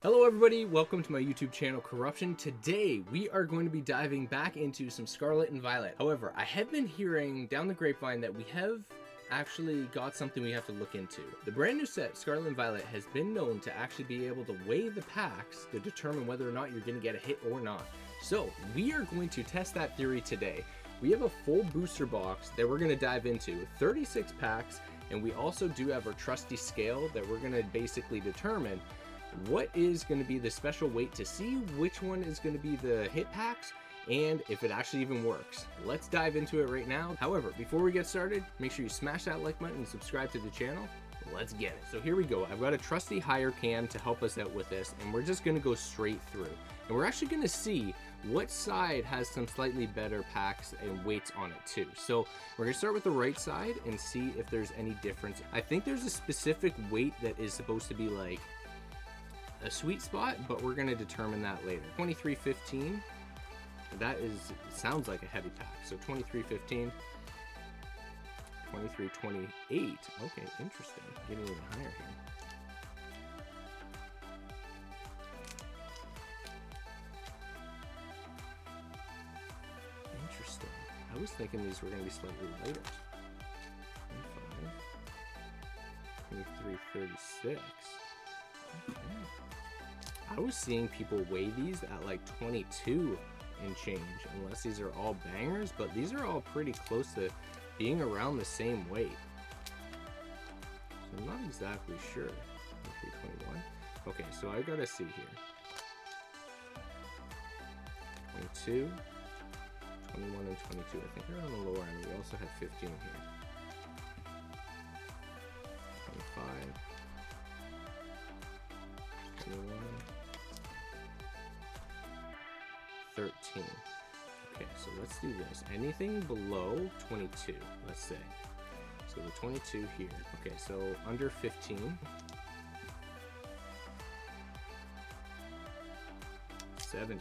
Hello everybody, welcome to my YouTube channel Corruption. Today we are going to be diving back into some Scarlet and Violet. However, I have been hearing down the grapevine that we have actually got something we have to look into. The brand new set, Scarlet and Violet, has been known to actually be able to weigh the packs to determine whether or not you're going to get a hit or not. So we are going to test that theory today. We have a full booster box that we're going to dive into, 36 packs, and we also do have our trusty scale that we're going to basically determine what is going to be the special weight to see which one is going to be the hit packs and if it actually even works. Let's dive into it right now. However, before we get started, make sure you smash that like button and subscribe to the channel. Let's get it. So here we go. I've got a trusty higher cam to help us out with this, and we're just going to go straight through. And we're actually going to see what side has some slightly better packs and weights on it too. So we're going to start with the right side and see if there's any difference. I think there's a specific weight that is supposed to be like a sweet spot, but we're going to determine that later. 2315, that sounds like a heavy pack. So 2315, 2328. Okay, interesting. Getting even higher here. Interesting. I was thinking these were going to be slightly lighter. 2336. Okay. I was seeing people weigh these at like 22 and change, unless these are all bangers, but these are all pretty close to being around the same weight. So I'm not exactly sure. 2321. Okay, so I gotta see here. 22, 21, and 22. I think they're on the lower end. We also had 15 here. 25. 21, 13. Okay, so let's do this. Anything below 22, let's say. So the 22 here. Okay, so under 15. 17.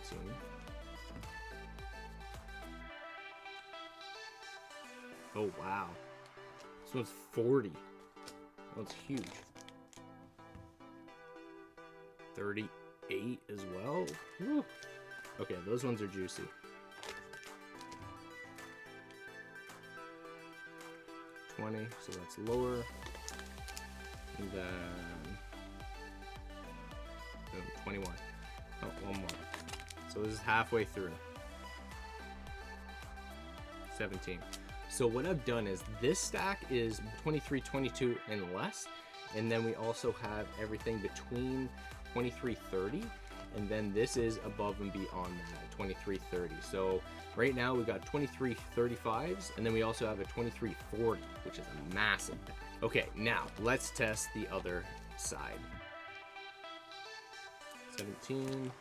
Oh, wow. This one's 40. That's huge. 38 as well. Woo. Okay, those ones are juicy. 20, so that's lower. And then 21. Oh, one more. So this is halfway through. 17. So what I've done is this stack is 23, 22 and less. And then we also have everything between 2330, and then this is above and beyond that, 2330. So right now we got 2335s, and then we also have a 2340, which is a massive pack. Okay, now let's test the other side. 17,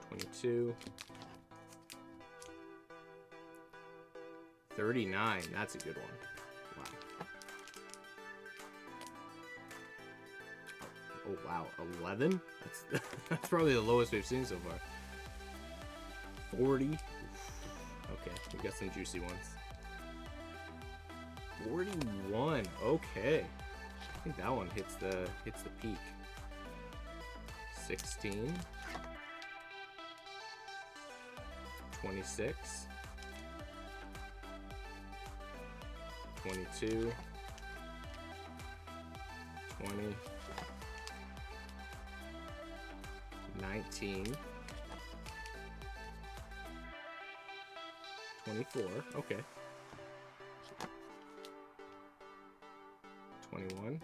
22, 39. That's a good one. Wow. Oh wow, 11? That's probably the lowest we've seen so far. 40. Okay, we got some juicy ones. 41. Okay. I think that one hits the peak. 16. 26. 22. 20. 19, 24, okay, 21,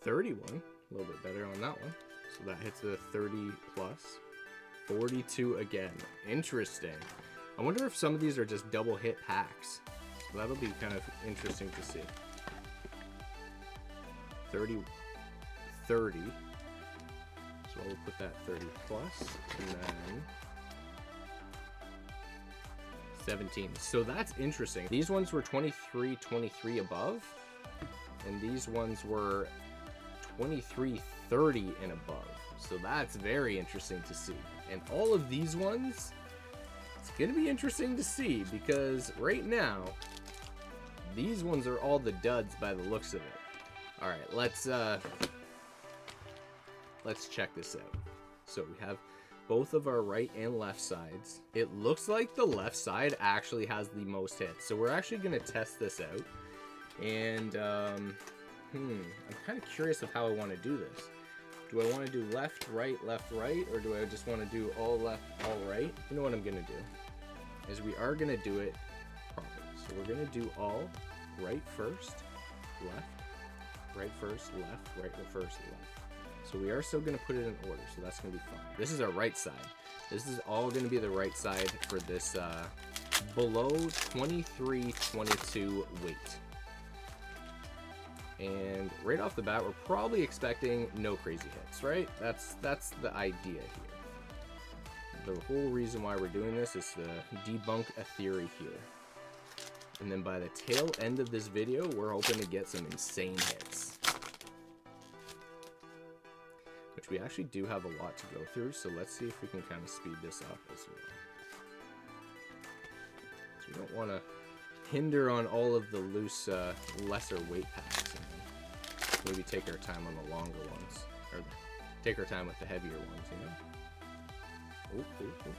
31, a little bit better on that one, so that hits the 30 plus, 42 again, interesting. I wonder if some of these are just double hit packs, so that'll be kind of interesting to see. 30, so we'll put that 30 plus, and then 17. So that's interesting. These ones were 23, 23 above, and these ones were 23, 30 and above. So that's very interesting to see. And all of these ones, it's gonna be interesting to see, because right now, these ones are all the duds by the looks of it. All right, let's check this out. So we have both of our right and left sides. It looks like the left side actually has the most hits. So we're actually going to test this out. And I'm kind of curious of how I want to do this. Do I want to do left, right, or do I just want to do all left, all right? You know what I'm going to do is we are going to do it properly. So we're going to do all right first, left, right first, left, right first, left. So we are still going to put it in order, so that's going to be fine. This is our right side. This is all going to be the right side for this below 23-22 weight. And right off the bat, we're probably expecting no crazy hits, right? That's the idea here. The whole reason why we're doing this is to debunk a theory here. And then by the tail end of this video, we're hoping to get some insane hits. Which we actually do have a lot to go through, so let's see if we can kind of speed this up as well. So we don't want to hinder on all of the loose, lesser weight packs. And maybe take our time on the longer ones, or take our time with the heavier ones, you know? Ooh, ooh, ooh.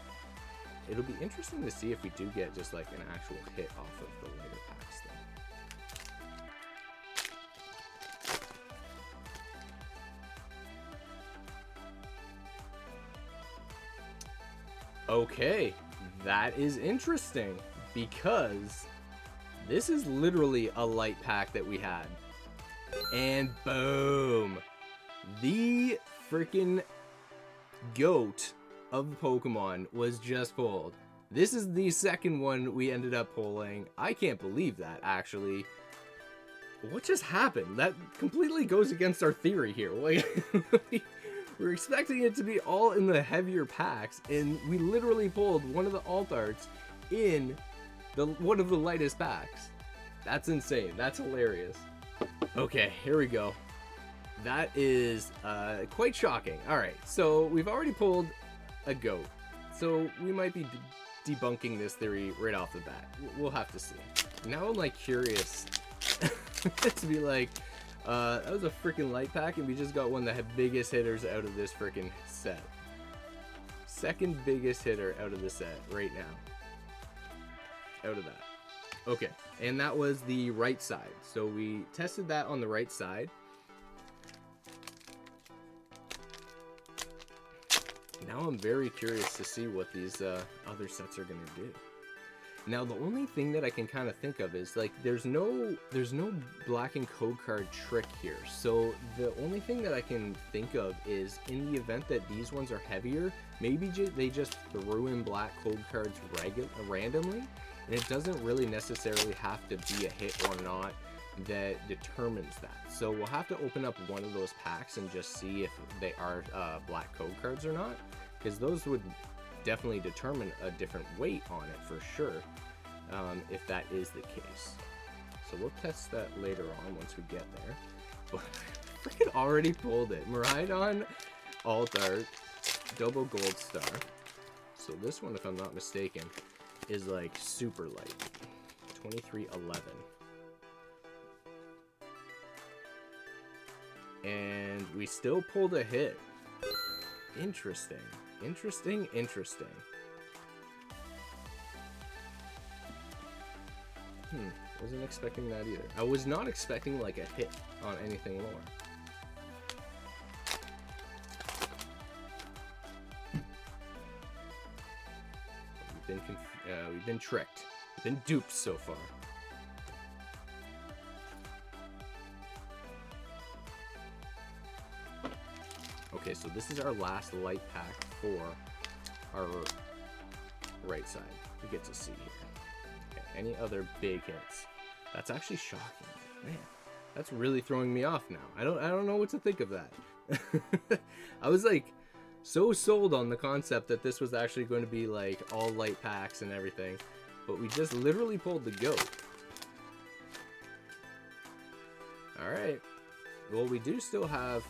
It'll be interesting to see if we do get just like an actual hit off of the lighter packs, though. Okay, that is interesting because this is literally a light pack that we had. And boom! The freaking goat of Pokemon was just pulled. This is the second one we ended up pulling. I can't believe that, actually. What just happened? That completely goes against our theory here. Like, we're expecting it to be all in the heavier packs, and we literally pulled one of the alt arts in one of the lightest packs. That's insane. That's hilarious. Okay, here we go. That is quite shocking. All right, so we've already pulled a goat, so we might be debunking this theory right off the bat. We'll have to see. Now I'm like curious to be like, that was a freaking light pack, and we just got one of the biggest hitters out of this freaking set. Second biggest hitter out of the set right now. Out of that. Okay, and that was the right side. So we tested that on the right side. Now I'm very curious to see what these other sets are going to do. Now the only thing that I can kind of think of is like there's no black and code card trick here. So the only thing that I can think of is in the event that these ones are heavier, maybe they just threw in black code cards randomly, and it doesn't really necessarily have to be a hit or not that determines that. So we'll have to open up one of those packs and just see if they are black code cards or not, because those would definitely determine a different weight on it for sure, if that is the case. So we'll test that later on once we get there. But freaking already pulled it. Miraidon Alt Art Double Gold Star. So this one, if I'm not mistaken, is like super light. 2311. And we still pulled a hit. Interesting. Interesting. Wasn't expecting that either. I was not expecting like a hit on anything more. We've been tricked. We've been duped so far. Okay, so this is our last light pack for our right side. We get to see here. Okay, any other big hits? That's actually shocking. Man, that's really throwing me off now. I don't know what to think of that. I was like so sold on the concept that this was actually going to be like all light packs and everything, but we just literally pulled the goat. All right. Well, we do still have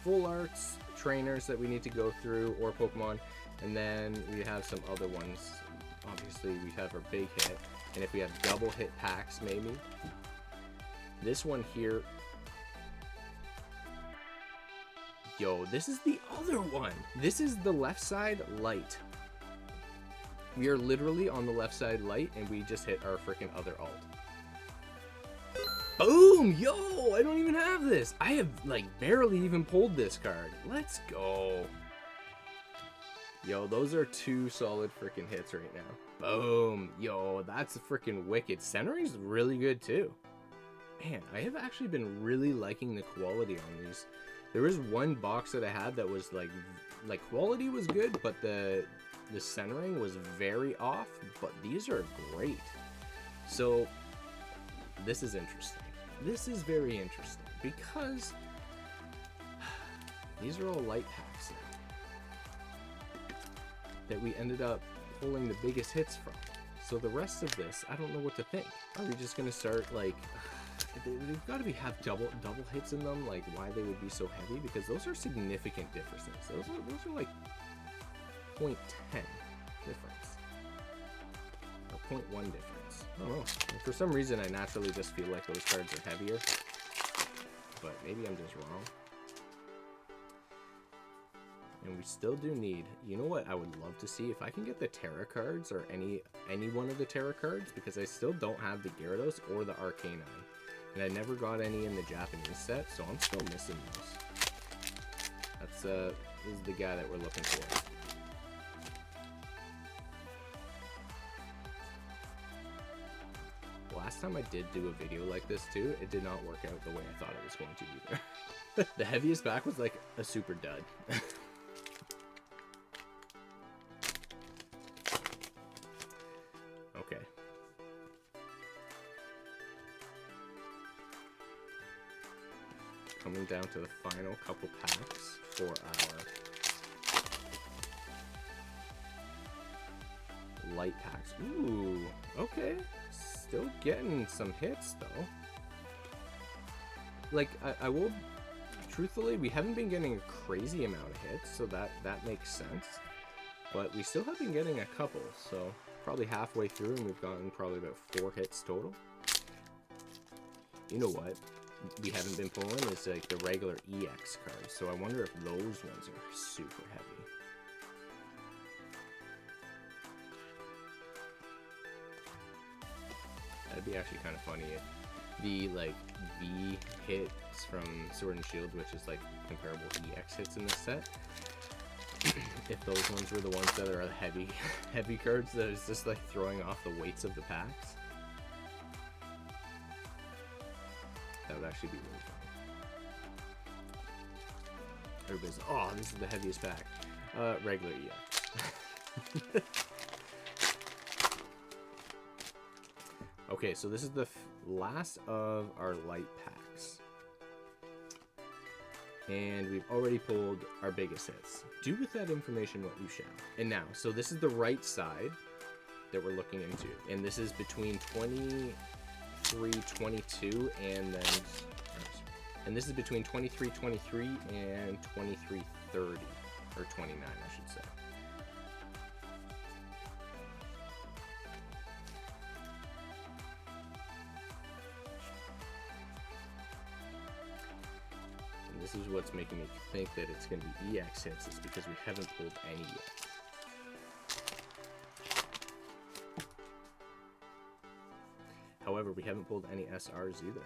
full arts trainers that we need to go through, or Pokemon, and then we have some other ones. Obviously we have our big hit, and if we have double hit packs, maybe this one here Yo, this is the other one. This is the left side light. We are literally on the left side light, and we just hit our freaking other alt. Boom! Yo, I don't even have this. I have, like, barely even pulled this card. Let's go. Yo, those are 2 solid freaking hits right now. Boom! Yo, that's freaking wicked. Centering's really good, too. Man, I have actually been really liking the quality on these. There was one box that I had that was, like quality was good, but the centering was very off, but these are great. So this is interesting. This is very interesting because these are all light packs now that we ended up pulling the biggest hits from. So the rest of this, I don't know what to think. Are we just gonna start like they've got to have double hits in them? Like why they would be so heavy? Because those are significant differences. Those are like 0.10 difference or 0.1 difference. I don't know. For some reason, I naturally just feel like those cards are heavier, but maybe I'm just wrong. And we still do need, you know what I would love to see? If I can get the Terra cards or any one of the Terra cards, because I still don't have the Gyarados or the Arcanine. And I never got any in the Japanese set, so I'm still missing those. That's, this is the guy that we're looking for. Last time I did do a video like this too, it did not work out the way I thought it was going to either. The heaviest pack was like a super dud. Okay. Coming down to the final couple packs for our light packs. Ooh, okay. Still getting some hits though. Like I will, truthfully, we haven't been getting a crazy amount of hits, so that makes sense. But we still have been getting a couple, so probably halfway through, and we've gotten probably about 4 hits total. You know what we haven't been pulling is like the regular EX cards, so I wonder if those ones are super heavy. That'd be actually kind of funny if the like V hits from Sword and Shield, which is like comparable EX hits in this set, if those ones were the ones that are heavy cards that is just like throwing off the weights of the packs. That would actually be really funny. Everybody's like, oh, this is the heaviest pack. Regular EX. Okay, so this is the last of our light packs. And we've already pulled our biggest hits. Do with that information what you shall. And now, so this is the right side that we're looking into. And this is between 23.22 and then... And this is between 23.23 and 23.30. Or 29, I should say. This is what's making me think that it's going to be EX hits, is because we haven't pulled any yet. However, we haven't pulled any SRs either.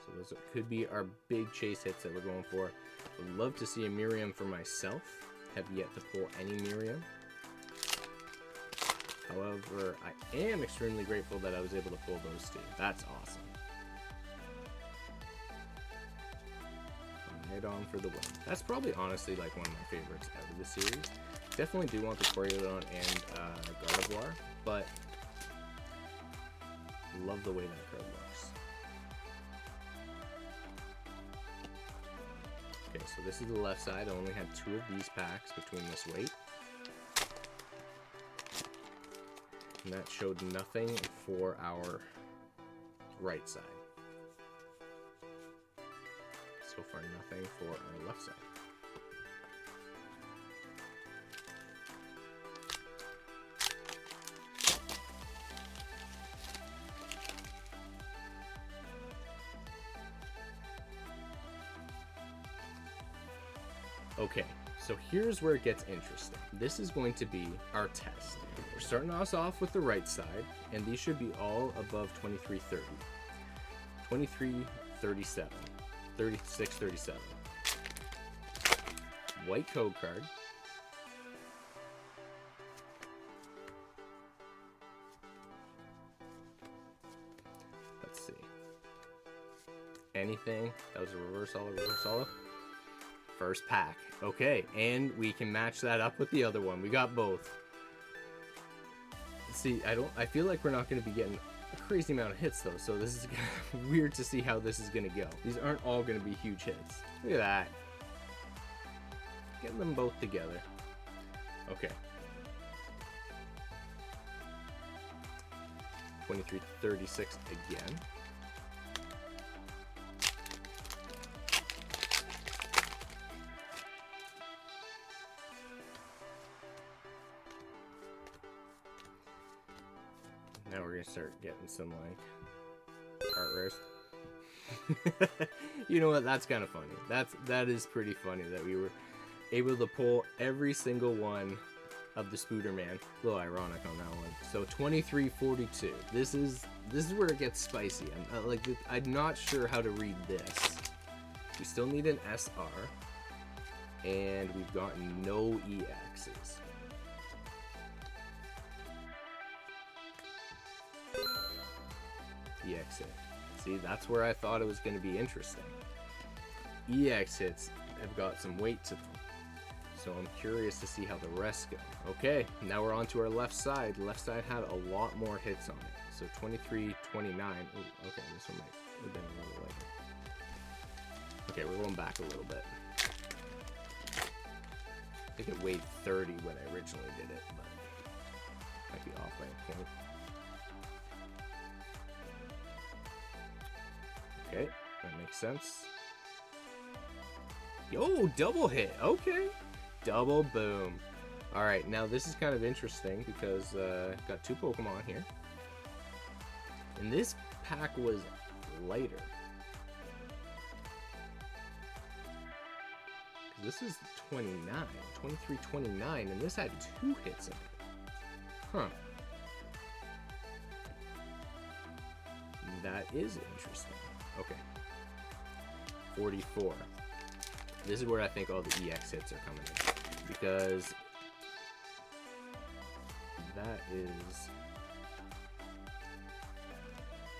So those could be our big chase hits that we're going for. Would love to see a Miriam for myself. Have yet to pull any Miriam. However, I am extremely grateful that I was able to pull those two. That's awesome. Head on for the win. That's probably honestly like one of my favorites out of the series. Definitely do want the Corruptshop and Gardevoir, but love the way that card looks. Okay, so this is the left side. I only had 2 of these packs between this weight. And that showed nothing for our right side. So far, nothing for our left side. Okay, so here's where it gets interesting. This is going to be our test. We're starting us off with the right side, and these should be all above 2330. 2337. 3637. White code card. Let's see. Anything? That was a reverse holo, reverse holo. First pack. Okay, and we can match that up with the other one. We got both. See, I feel like we're not going to be getting a crazy amount of hits though, so this is weird to see how this is going to go. These aren't all going to be huge hits. Look at that. Getting them both together. Okay. 2336 again. Now we're gonna start getting some like art rares. You know what? That's kind of funny. That is pretty funny that we were able to pull every single one of the Spooderman. A little ironic on that one. So 2342. This is where it gets spicy. I'm not sure how to read this. We still need an SR, and we've got no EXs. EX hit. See, that's where I thought it was going to be interesting. EX hits have got some weight to them. So I'm curious to see how the rest go. Okay, now we're on to our left side. Left side had a lot more hits on it. So 2329. Ooh, okay, this one might have been a little lighter. Okay, we're going back a little bit. I think it weighed 30 when I originally did it, but might be off by a point. Okay, that makes sense. Yo, double hit. Okay. Double boom. Alright, now this is kind of interesting because got two Pokemon here. And this pack was lighter. This is 2329, and this had two hits in it. Huh. That is interesting. Okay. 44. This is where I think all the EX hits are coming in. Because that is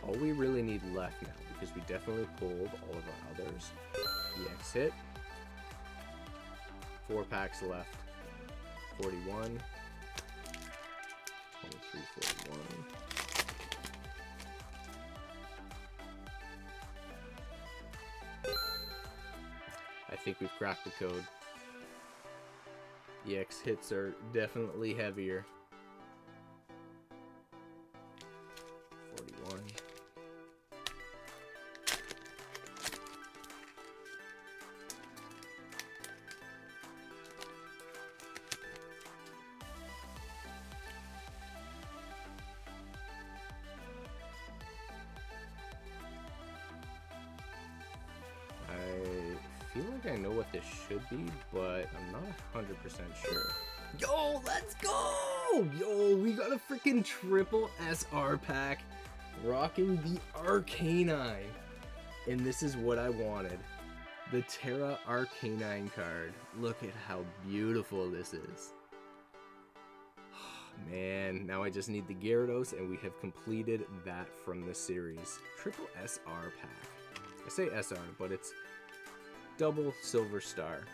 all we really need left now. Because we definitely pulled all of our others. EX hit. 4 packs left. 41. 2341. I think we've cracked the code. EX hits are definitely heavier. 41. I feel like I know what this should be, but I'm not 100% sure. Yo, let's go! Yo, we got a freaking triple SR pack rocking the Arcanine. And this is what I wanted. The Terra Arcanine card. Look at how beautiful this is. Man, now I just need the Gyarados, and we have completed that from the series. Triple SR pack. I say SR, but it's double silver star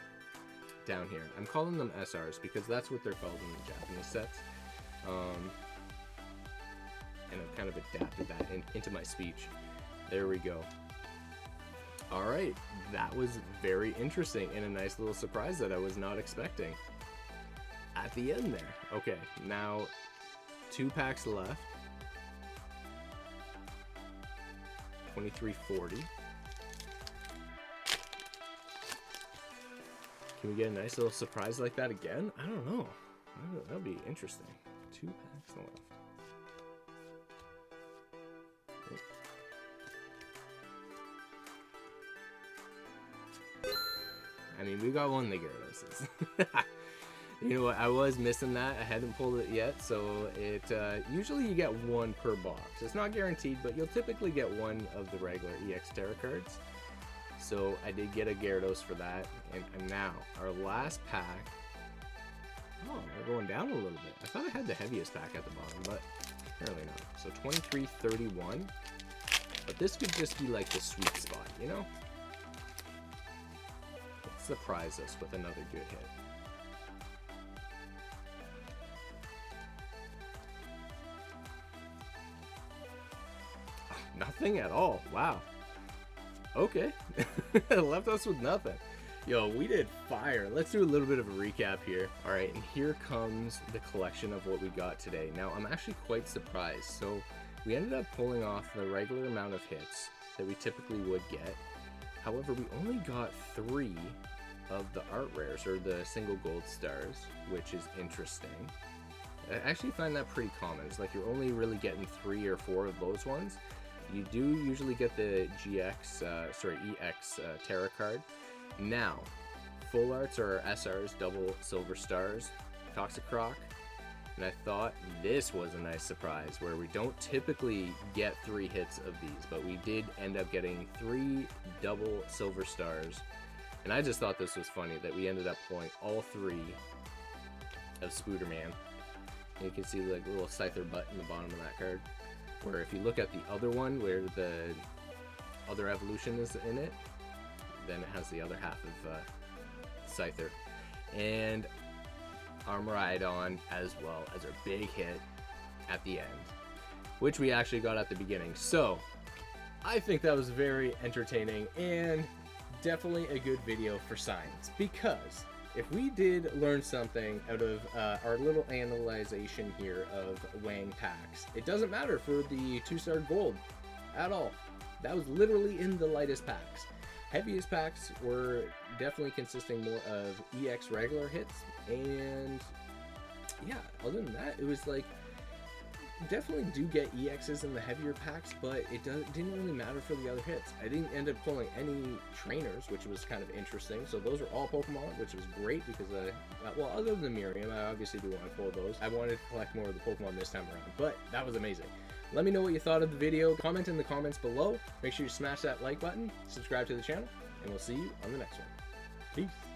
down here. I'm calling them SRs because that's what they're called in the Japanese sets. And I've kind of adapted that into my speech. There we go. Alright, that was very interesting and a nice little surprise that I was not expecting at the end there. Okay, now 2 packs left. 2340. Can we get a nice little surprise like that again? I don't know. That'll be interesting. 2 packs left. I mean, we got one of the Gyarados. You know what, I was missing that. I hadn't pulled it yet, so it usually you get one per box. It's not guaranteed, but you'll typically get one of the regular EX Terra cards. So I did get a Gyarados for that, and now our last pack. Oh, we're going down a little bit. I thought I had the heaviest pack at the bottom, but apparently not. So 2331, but this could just be like the sweet spot, you know? Let's surprise us with another good hit. Nothing at all. Wow. Okay. Left us with nothing. Yo, we did fire. Let's do a little bit of a recap here. All right, and here comes the collection of what we got today. Now, I'm actually quite surprised. So we ended up pulling off the regular amount of hits that we typically would get. However, we only got 3 of the art rares, or the single gold stars, which is interesting. I actually find that pretty common. It's like you're only really getting 3 or 4 of those ones. You do usually get the EX Terra card. Now, full arts or SRs, double silver stars, Toxicroc, and I thought this was a nice surprise where we don't typically get 3 hits of these, but we did end up getting 3 double silver stars, and I just thought this was funny that we ended up pulling all 3 of Spooderman. And you can see like a little Scyther butt in the bottom of that card. Where if you look at the other one where the other evolution is in it, then it has the other half of Scyther. And Armoridon as well as our big hit at the end, which we actually got at the beginning. So I think that was very entertaining and definitely a good video for science, because if we did learn something out of our little analyzation here of Wang packs, it doesn't matter for the 2-star gold at all. That was literally in the lightest packs. Heaviest packs were definitely consisting more of EX regular hits, and yeah, other than that, it was like, definitely do get EXs in the heavier packs, but it didn't really matter for the other hits. I didn't end up pulling any trainers, which was kind of interesting. So those are all Pokemon, which was great because, well, other than Miriam, I obviously do want to pull those. I wanted to collect more of the Pokemon this time around, but that was amazing. Let me know what you thought of the video. Comment in the comments below. Make sure you smash that like button, subscribe to the channel, and we'll see you on the next one. Peace.